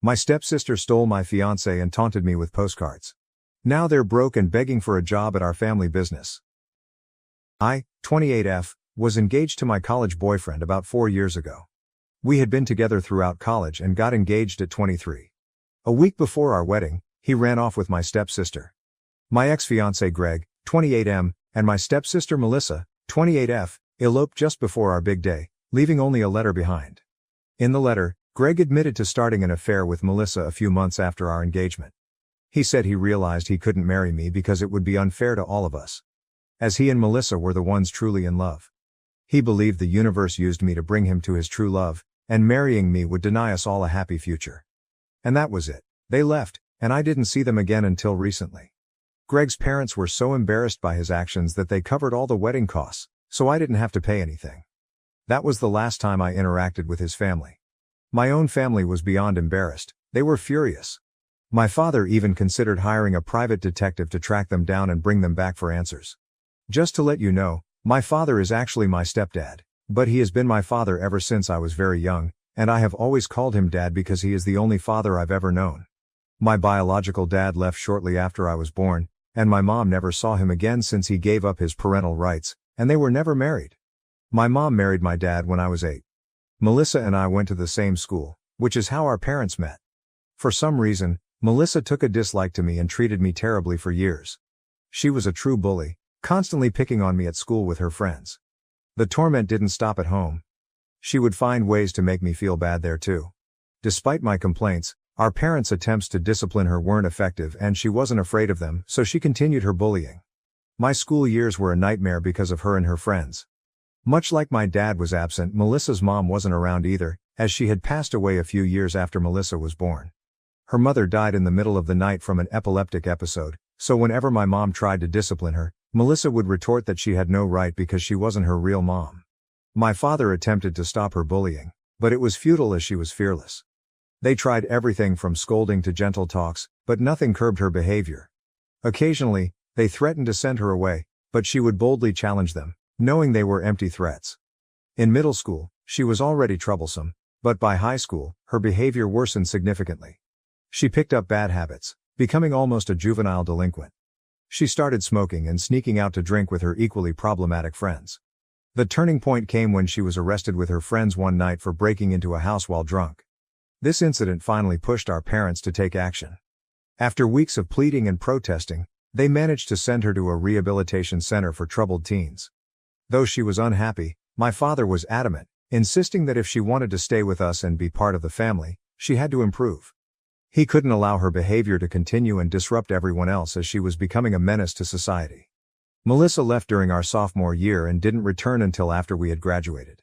My stepsister stole my fiancé and taunted me with postcards. Now they're broke and begging for a job at our family business. I, 28F, was engaged to my college boyfriend about 4 years ago. We had been together throughout college and got engaged at 23. A week before our wedding, he ran off with my stepsister. My ex-fiancé Greg, 28M, and my stepsister Melissa, 28F, eloped just before our big day, leaving only a letter behind. In the letter, Greg admitted to starting an affair with Melissa a few months after our engagement. He said he realized he couldn't marry me because it would be unfair to all of us, as he and Melissa were the ones truly in love. He believed the universe used me to bring him to his true love, and marrying me would deny us all a happy future. And that was it. They left, and I didn't see them again until recently. Greg's parents were so embarrassed by his actions that they covered all the wedding costs, so I didn't have to pay anything. That was the last time I interacted with his family. My own family was beyond embarrassed. They were furious. My father even considered hiring a private detective to track them down and bring them back for answers. Just to let you know, my father is actually my stepdad, but he has been my father ever since I was very young, and I have always called him dad because he is the only father I've ever known. My biological dad left shortly after I was born, and my mom never saw him again since he gave up his parental rights, and they were never married. My mom married my dad when I was 8. Melissa and I went to the same school, which is how our parents met. For some reason, Melissa took a dislike to me and treated me terribly for years. She was a true bully, constantly picking on me at school with her friends. The torment didn't stop at home. She would find ways to make me feel bad there too. Despite my complaints, our parents' attempts to discipline her weren't effective and she wasn't afraid of them, so she continued her bullying. My school years were a nightmare because of her and her friends. Much like my dad was absent, Melissa's mom wasn't around either, as she had passed away a few years after Melissa was born. Her mother died in the middle of the night from an epileptic episode, so whenever my mom tried to discipline her, Melissa would retort that she had no right because she wasn't her real mom. My father attempted to stop her bullying, but it was futile as she was fearless. They tried everything from scolding to gentle talks, but nothing curbed her behavior. Occasionally, they threatened to send her away, but she would boldly challenge them, knowing they were empty threats. In middle school, she was already troublesome, but by high school, her behavior worsened significantly. She picked up bad habits, becoming almost a juvenile delinquent. She started smoking and sneaking out to drink with her equally problematic friends. The turning point came when she was arrested with her friends one night for breaking into a house while drunk. This incident finally pushed our parents to take action. After weeks of pleading and protesting, they managed to send her to a rehabilitation center for troubled teens. Though she was unhappy, my father was adamant, insisting that if she wanted to stay with us and be part of the family, she had to improve. He couldn't allow her behavior to continue and disrupt everyone else as she was becoming a menace to society. Melissa left during our sophomore year and didn't return until after we had graduated.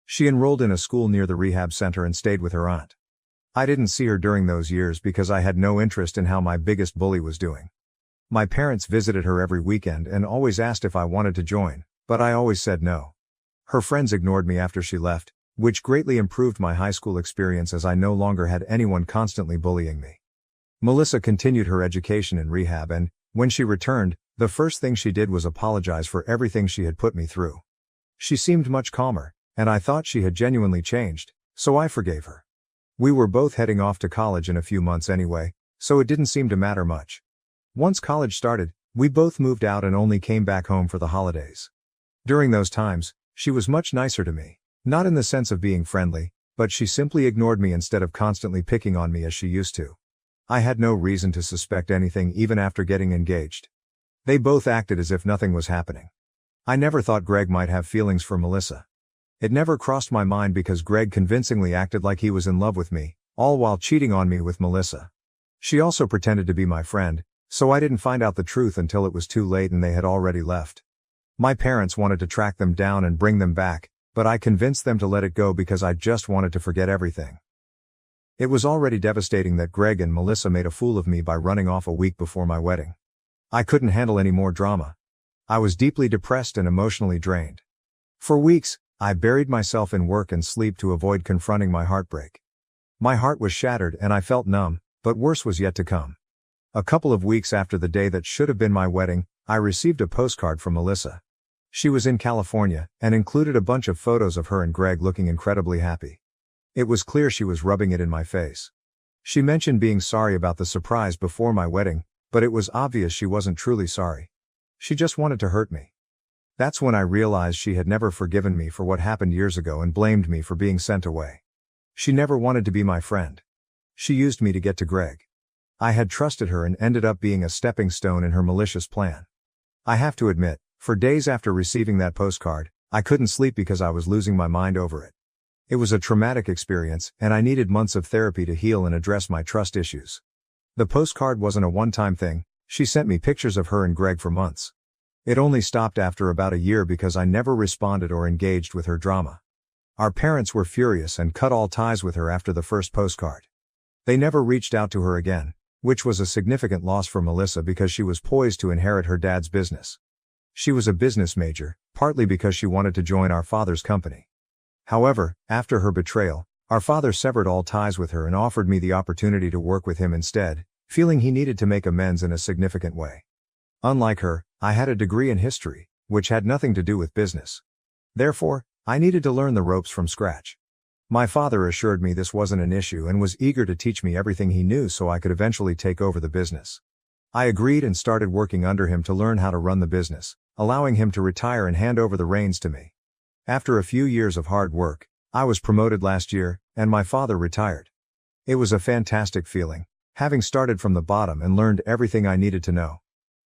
She enrolled in a school near the rehab center and stayed with her aunt. I didn't see her during those years because I had no interest in how my biggest bully was doing. My parents visited her every weekend and always asked if I wanted to join, but I always said no. Her friends ignored me after she left, which greatly improved my high school experience as I no longer had anyone constantly bullying me. Melissa continued her education in rehab and, when she returned, the first thing she did was apologize for everything she had put me through. She seemed much calmer, and I thought she had genuinely changed, so I forgave her. We were both heading off to college in a few months anyway, so it didn't seem to matter much. Once college started, we both moved out and only came back home for the holidays. During those times, she was much nicer to me, not in the sense of being friendly, but she simply ignored me instead of constantly picking on me as she used to. I had no reason to suspect anything even after getting engaged. They both acted as if nothing was happening. I never thought Greg might have feelings for Melissa. It never crossed my mind because Greg convincingly acted like he was in love with me, all while cheating on me with Melissa. She also pretended to be my friend, so I didn't find out the truth until it was too late and they had already left. My parents wanted to track them down and bring them back, but I convinced them to let it go because I just wanted to forget everything. It was already devastating that Greg and Melissa made a fool of me by running off a week before my wedding. I couldn't handle any more drama. I was deeply depressed and emotionally drained. For weeks, I buried myself in work and sleep to avoid confronting my heartbreak. My heart was shattered and I felt numb, but worse was yet to come. A couple of weeks after the day that should have been my wedding, I received a postcard from Melissa. She was in California, and included a bunch of photos of her and Greg looking incredibly happy. It was clear she was rubbing it in my face. She mentioned being sorry about the surprise before my wedding, but it was obvious she wasn't truly sorry. She just wanted to hurt me. That's when I realized she had never forgiven me for what happened years ago and blamed me for being sent away. She never wanted to be my friend. She used me to get to Greg. I had trusted her and ended up being a stepping stone in her malicious plan. I have to admit, for days after receiving that postcard, I couldn't sleep because I was losing my mind over it. It was a traumatic experience, and I needed months of therapy to heal and address my trust issues. The postcard wasn't a one-time thing. She sent me pictures of her and Greg for months. It only stopped after about a year because I never responded or engaged with her drama. Our parents were furious and cut all ties with her after the first postcard. They never reached out to her again, which was a significant loss for Melissa because she was poised to inherit her dad's business. She was a business major, partly because she wanted to join our father's company. However, after her betrayal, our father severed all ties with her and offered me the opportunity to work with him instead, feeling he needed to make amends in a significant way. Unlike her, I had a degree in history, which had nothing to do with business. Therefore, I needed to learn the ropes from scratch. My father assured me this wasn't an issue and was eager to teach me everything he knew so I could eventually take over the business. I agreed and started working under him to learn how to run the business, allowing him to retire and hand over the reins to me. After a few years of hard work, I was promoted last year, and my father retired. It was a fantastic feeling, having started from the bottom and learned everything I needed to know.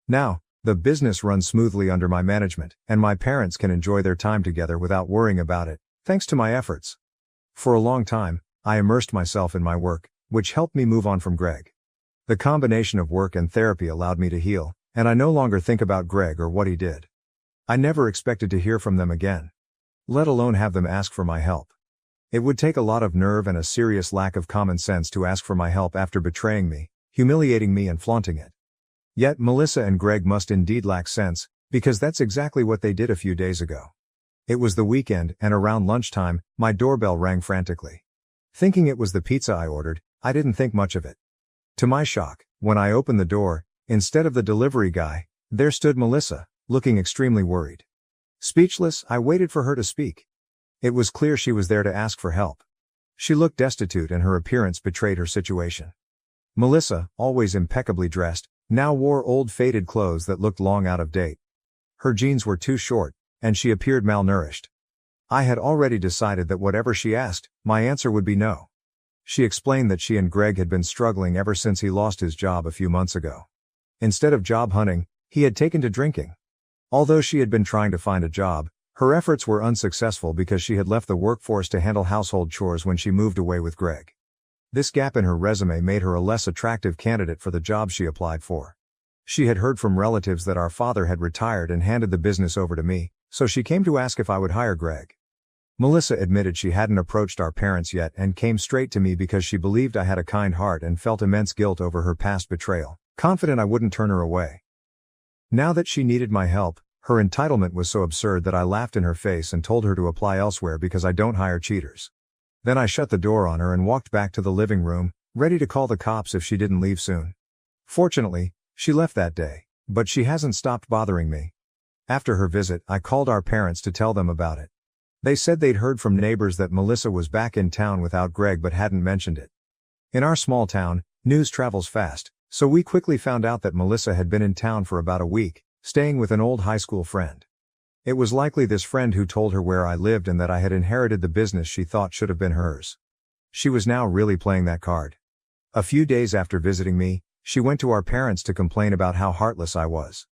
Now, the business runs smoothly under my management, and my parents can enjoy their time together without worrying about it, thanks to my efforts. For a long time, I immersed myself in my work, which helped me move on from Greg. The combination of work and therapy allowed me to heal, and I no longer think about Greg or what he did. I never expected to hear from them again, let alone have them ask for my help. It would take a lot of nerve and a serious lack of common sense to ask for my help after betraying me, humiliating me and flaunting it. Yet Melissa and Greg must indeed lack sense, because that's exactly what they did a few days ago. It was the weekend, and around lunchtime, my doorbell rang frantically. Thinking it was the pizza I ordered, I didn't think much of it. To my shock, when I opened the door, instead of the delivery guy, there stood Melissa, looking extremely worried. Speechless, I waited for her to speak. It was clear she was there to ask for help. She looked destitute and her appearance betrayed her situation. Melissa, always impeccably dressed, now wore old faded clothes that looked long out of date. Her jeans were too short, and she appeared malnourished. I had already decided that whatever she asked, my answer would be no. She explained that she and Greg had been struggling ever since he lost his job a few months ago. Instead of job hunting, he had taken to drinking. Although she had been trying to find a job, her efforts were unsuccessful because she had left the workforce to handle household chores when she moved away with Greg. This gap in her resume made her a less attractive candidate for the job she applied for. She had heard from relatives that our father had retired and handed the business over to me, so she came to ask if I would hire Greg. Melissa admitted she hadn't approached our parents yet and came straight to me because she believed I had a kind heart and felt immense guilt over her past betrayal, confident I wouldn't turn her away. Now that she needed my help, her entitlement was so absurd that I laughed in her face and told her to apply elsewhere because I don't hire cheaters. Then I shut the door on her and walked back to the living room, ready to call the cops if she didn't leave soon. Fortunately, she left that day, but she hasn't stopped bothering me. After her visit, I called our parents to tell them about it. They said they'd heard from neighbors that Melissa was back in town without Greg but hadn't mentioned it. In our small town, news travels fast, so we quickly found out that Melissa had been in town for about a week, staying with an old high school friend. It was likely this friend who told her where I lived and that I had inherited the business she thought should have been hers. She was now really playing that card. A few days after visiting me, she went to our parents to complain about how heartless I was.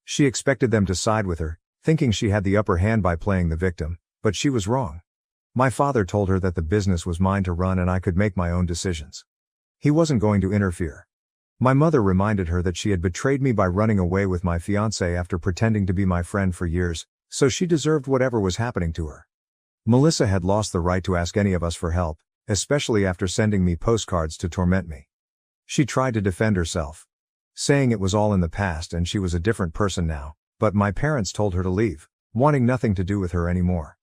She expected them to side with her, thinking she had the upper hand by playing the victim, but she was wrong. My father told her that the business was mine to run and I could make my own decisions. He wasn't going to interfere. My mother reminded her that she had betrayed me by running away with my fiancé after pretending to be my friend for years, so she deserved whatever was happening to her. Melissa had lost the right to ask any of us for help, especially after sending me postcards to torment me. She tried to defend herself, saying it was all in the past and she was a different person now, but my parents told her to leave, wanting nothing to do with her anymore.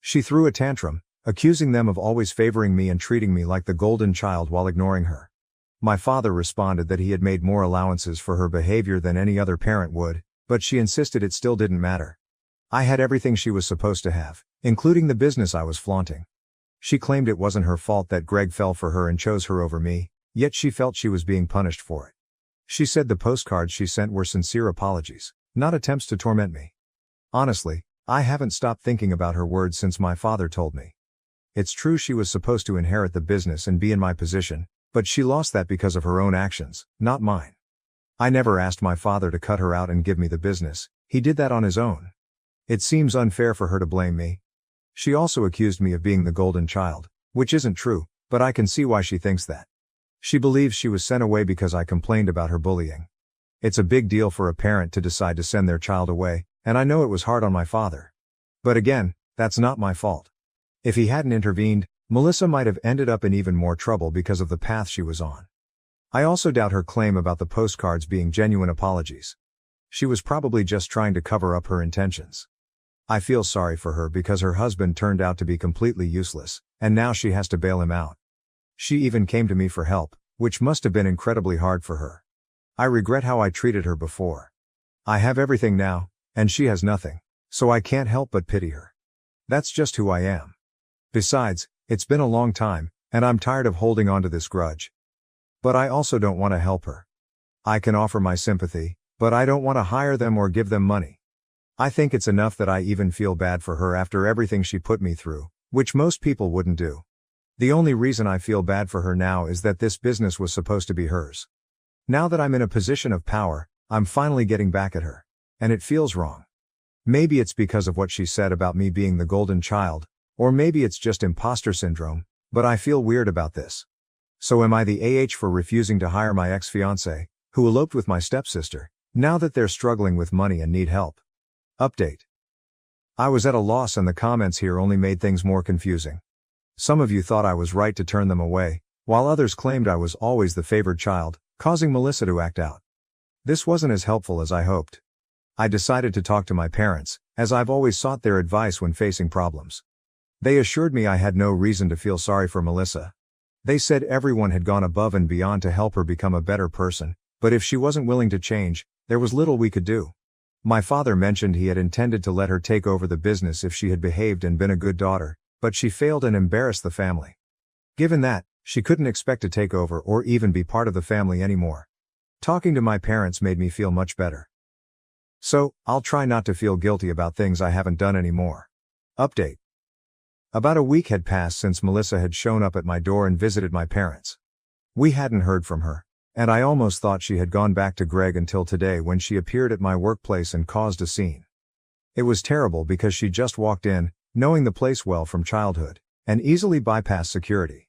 She threw a tantrum, accusing them of always favoring me and treating me like the golden child while ignoring her. My father responded that he had made more allowances for her behavior than any other parent would, but she insisted it still didn't matter. I had everything she was supposed to have, including the business I was flaunting. She claimed it wasn't her fault that Greg fell for her and chose her over me, Yet she felt she was being punished for it. She said the postcards she sent were sincere apologies, not attempts to torment me. Honestly, I haven't stopped thinking about her words since my father told me. It's true she was supposed to inherit the business and be in my position, but she lost that because of her own actions, not mine. I never asked my father to cut her out and give me the business, he did that on his own. It seems unfair for her to blame me. She also accused me of being the golden child, which isn't true, but I can see why she thinks that. She believes she was sent away because I complained about her bullying. It's a big deal for a parent to decide to send their child away, and I know it was hard on my father. But again, that's not my fault. If he hadn't intervened, Melissa might have ended up in even more trouble because of the path she was on. I also doubt her claim about the postcards being genuine apologies. She was probably just trying to cover up her intentions. I feel sorry for her because her husband turned out to be completely useless, and now she has to bail him out. She even came to me for help, which must have been incredibly hard for her. I regret how I treated her before. I have everything now, and she has nothing, so I can't help but pity her. That's just who I am. Besides, it's been a long time, and I'm tired of holding on to this grudge. But I also don't want to help her. I can offer my sympathy, but I don't want to hire them or give them money. I think it's enough that I even feel bad for her after everything she put me through, which most people wouldn't do. The only reason I feel bad for her now is that this business was supposed to be hers. Now that I'm in a position of power, I'm finally getting back at her. And it feels wrong. Maybe it's because of what she said about me being the golden child, or maybe it's just imposter syndrome, but I feel weird about this. So am I the AH for refusing to hire my ex-fiancé, who eloped with my stepsister, now that they're struggling with money and need help? Update. I was at a loss and the comments here only made things more confusing. Some of you thought I was right to turn them away, while others claimed I was always the favored child, causing Melissa to act out. This wasn't as helpful as I hoped. I decided to talk to my parents, as I've always sought their advice when facing problems. They assured me I had no reason to feel sorry for Melissa. They said everyone had gone above and beyond to help her become a better person, but if she wasn't willing to change, there was little we could do. My father mentioned he had intended to let her take over the business if she had behaved and been a good daughter, but she failed and embarrassed the family. Given that, she couldn't expect to take over or even be part of the family anymore. Talking to my parents made me feel much better. So, I'll try not to feel guilty about things I haven't done anymore. Update. About a week had passed since Melissa had shown up at my door and visited my parents. We hadn't heard from her, and I almost thought she had gone back to Greg until today when she appeared at my workplace and caused a scene. It was terrible because she just walked in, knowing the place well from childhood, and easily bypassed security.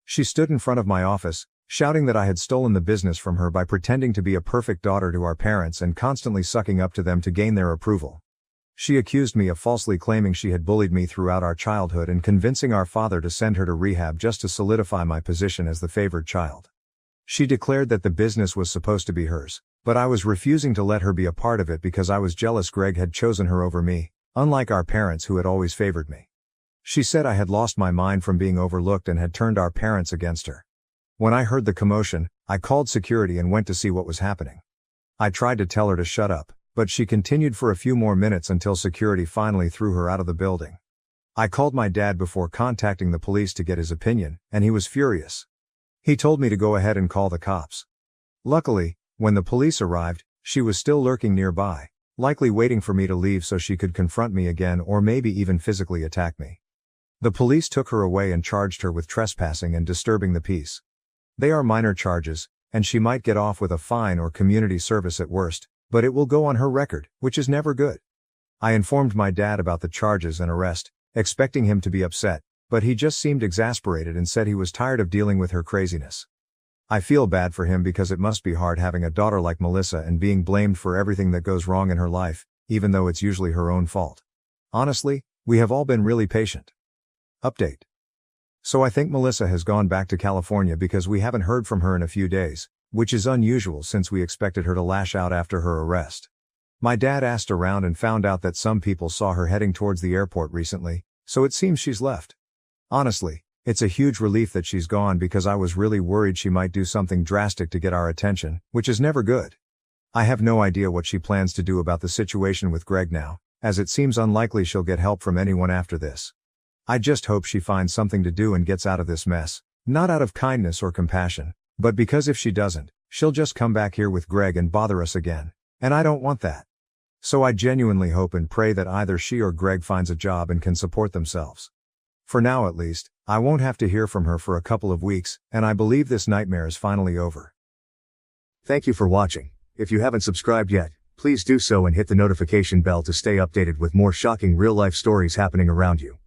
She stood in front of my office, shouting that I had stolen the business from her by pretending to be a perfect daughter to our parents and constantly sucking up to them to gain their approval. She accused me of falsely claiming she had bullied me throughout our childhood and convincing our father to send her to rehab just to solidify my position as the favored child. She declared that the business was supposed to be hers, but I was refusing to let her be a part of it because I was jealous Greg had chosen her over me, unlike our parents who had always favored me. She said I had lost my mind from being overlooked and had turned our parents against her. When I heard the commotion, I called security and went to see what was happening. I tried to tell her to shut up, but she continued for a few more minutes until security finally threw her out of the building. I called my dad before contacting the police to get his opinion, and he was furious. He told me to go ahead and call the cops. Luckily, when the police arrived, she was still lurking nearby, likely waiting for me to leave so she could confront me again or maybe even physically attack me. The police took her away and charged her with trespassing and disturbing the peace. They are minor charges, and she might get off with a fine or community service at worst, but it will go on her record, which is never good. I informed my dad about the charges and arrest, expecting him to be upset, but he just seemed exasperated and said he was tired of dealing with her craziness. I feel bad for him because it must be hard having a daughter like Melissa and being blamed for everything that goes wrong in her life, even though it's usually her own fault. Honestly, we have all been really patient. Update. So I think Melissa has gone back to California because we haven't heard from her in a few days, which is unusual since we expected her to lash out after her arrest. My dad asked around and found out that some people saw her heading towards the airport recently, so it seems she's left. Honestly, it's a huge relief that she's gone because I was really worried she might do something drastic to get our attention, which is never good. I have no idea what she plans to do about the situation with Greg now, as it seems unlikely she'll get help from anyone after this. I just hope she finds something to do and gets out of this mess, not out of kindness or compassion, But because if she doesn't, she'll just come back here with Greg and bother us again, and I don't want that. So I genuinely hope and pray that either she or Greg finds a job and can support themselves. For now at least, I won't have to hear from her for a couple of weeks, and I believe this nightmare is finally over. Thank you for watching. If you haven't subscribed yet, please do so and hit the notification bell to stay updated with more shocking real-life stories happening around you.